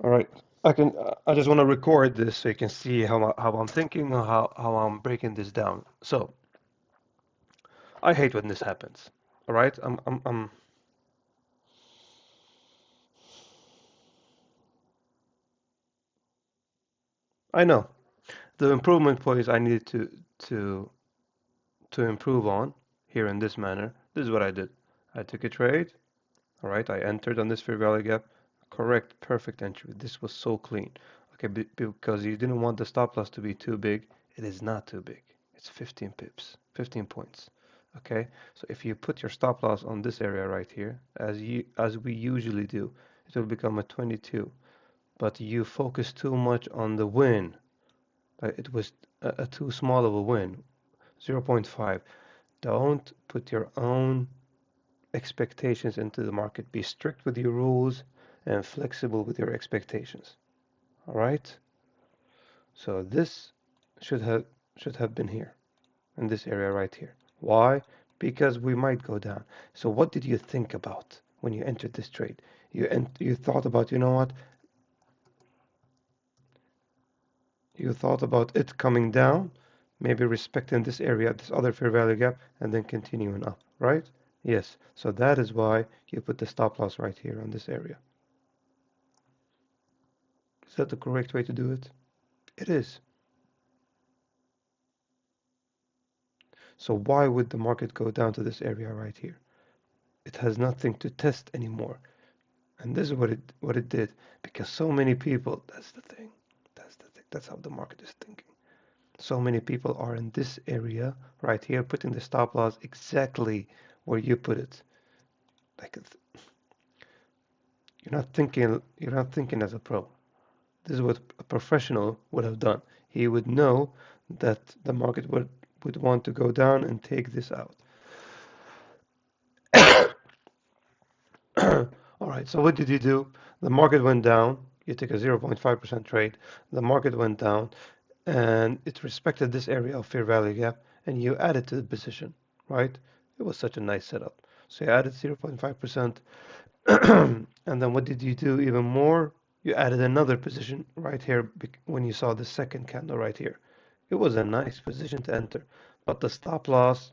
All right. I just want to record this so you can see how I'm thinking or how I'm breaking this down. So I hate when this happens. All right. I know the improvement points I need to to improve on here in this manner. This is what I did. I took a trade. All right. I entered on this fair value gap. Correct. Perfect entry. This was so clean. Okay. Because you didn't want the stop loss to be too big. It is not too big. It's 15 pips, 15 points. Okay. So if you put your stop loss on this area right here, as we usually do, it will become a 22. But you focus too much on the win. It was a too small of a win, 0.5. Don't put your own expectations into the market. Be strict with your rules and flexible with your expectations. All right? So this should have should have been here in this area right here. Why? Because we might go down. So what did you think about when you entered this trade? You thought about, you know what? You thought about it coming down, maybe respecting this area, this other fair value gap, and then continuing up, right? Yes. So that is why you put the stop loss right here on this area. Is that the correct way to do it? It is. So why would the market go down to this area right here? It has nothing to test anymore. And this is what it did. Because so many people, that's the thing. That's the thing. That's how the market is thinking. So many people are in this area right here, putting the stop loss exactly where you put it. Like you're not thinking as a pro. This is what a professional would have done. He would know that the market would want to go down and take this out. All right, so what did you do? The market went down. You took a 0.5% trade. The market went down and it respected this area of fair value gap and you added to the position, right? It was such a nice setup. So you added 0.5%. And then what did you do even more? You added another position right here when you saw the second candle right here. It was a nice position to enter, but the stop loss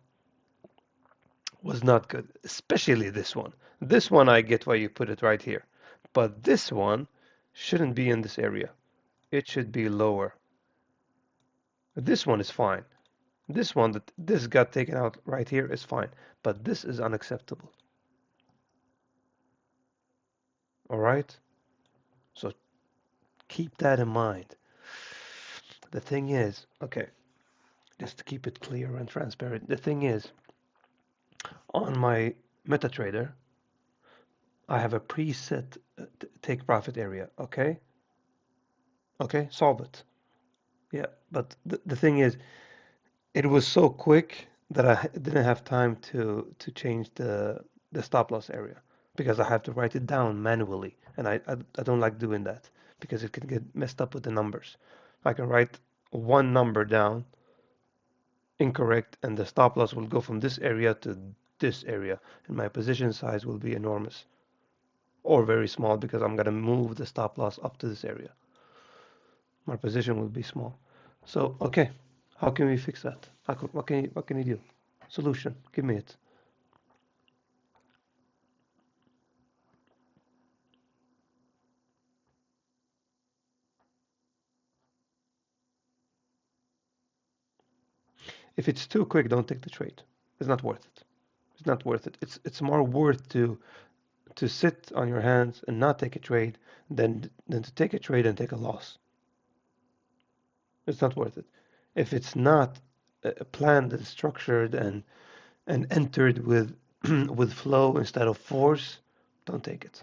was not good, especially this one. This one I get why you put it right here, but this one shouldn't be in this area. It should be lower. This one is fine. This one that this got taken out right here is fine, but this is unacceptable. All right? So keep that in mind. The thing is, okay, just to keep it clear and transparent, the thing is, on my MetaTrader, I have a preset take profit area, okay? Okay, solve it. Yeah, but the thing is, it was so quick that I didn't have time to change the stop loss area because I have to write it down manually, and I don't like doing that because it can get messed up with the numbers. I can write one number down incorrect, and the stop loss will go from this area to this area, and my position size will be enormous or very small because I'm gonna move the stop loss up to this area. My position will be small. So, okay, how can we fix that? What can you do? Solution, give me it. If it's too quick, don't take the trade. It's not worth it. It's not worth it. It's more worth to sit on your hands and not take a trade than to take a trade and take a loss. It's not worth it. If it's not planned and structured and entered with with flow instead of force, don't take it.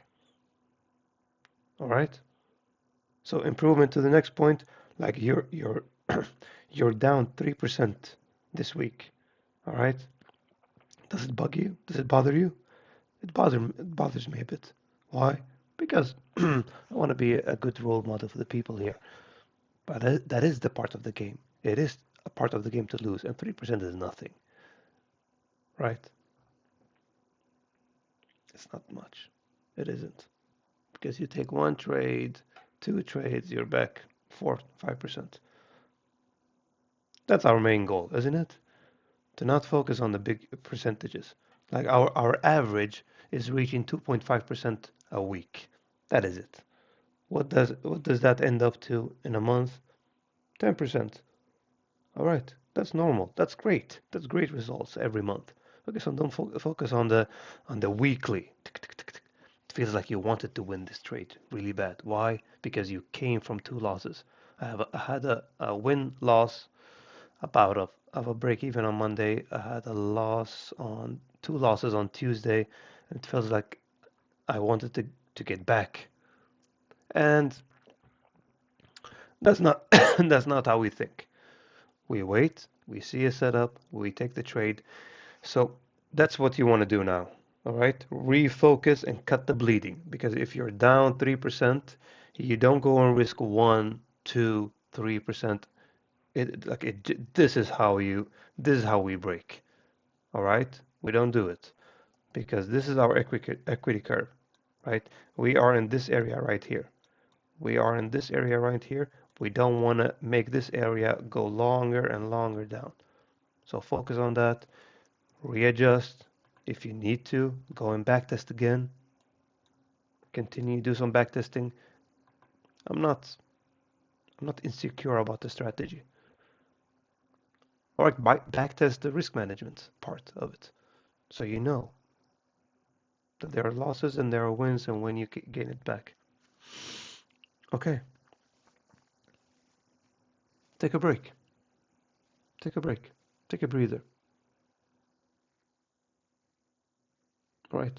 All right? So improvement to the next point, like you're you're down 3% this week. All right? Does it bug you? Does it bother you? It bothers me a bit. Why? Because I want to be a good role model for the people here. But that is the part of the game. It is a part of the game to lose, and 3% is nothing, right? It's not much. It isn't. Because you take one trade 2 trades, you're back 4, 5%. That's our main goal, isn't it? To not focus on the big percentages. Like our average is reaching 2.5% a week. That is it. What does that end up to in a month? 10%. All right, that's normal. That's great. That's great results every month. Focus on don't focus on the weekly. It feels like you wanted to win this trade really bad. Why? Because you came from two losses. I had a win loss about of a break even on Monday. I had a loss on two losses on Tuesday, and it feels like I wanted to get back. And that's not that's not how we think. We wait, we see a setup, we take the trade. So that's what you want to do now. All right, refocus and cut the bleeding, because if you're down 3%, you don't go and risk 1, 2, 3%. This is how we break. All right, we don't do it because this is our equity curve, right? We are in this area right here. We are in this area right here. We don't want to make this area go longer and longer down. So focus on that, readjust. If you need to, go and backtest again. Continue do some backtesting. I'm not I'm not insecure about the strategy. Or backtest the risk management part of it. So you know that there are losses and there are wins and when you gain it back. Okay, take a break. Take a break. Take a breather. All right.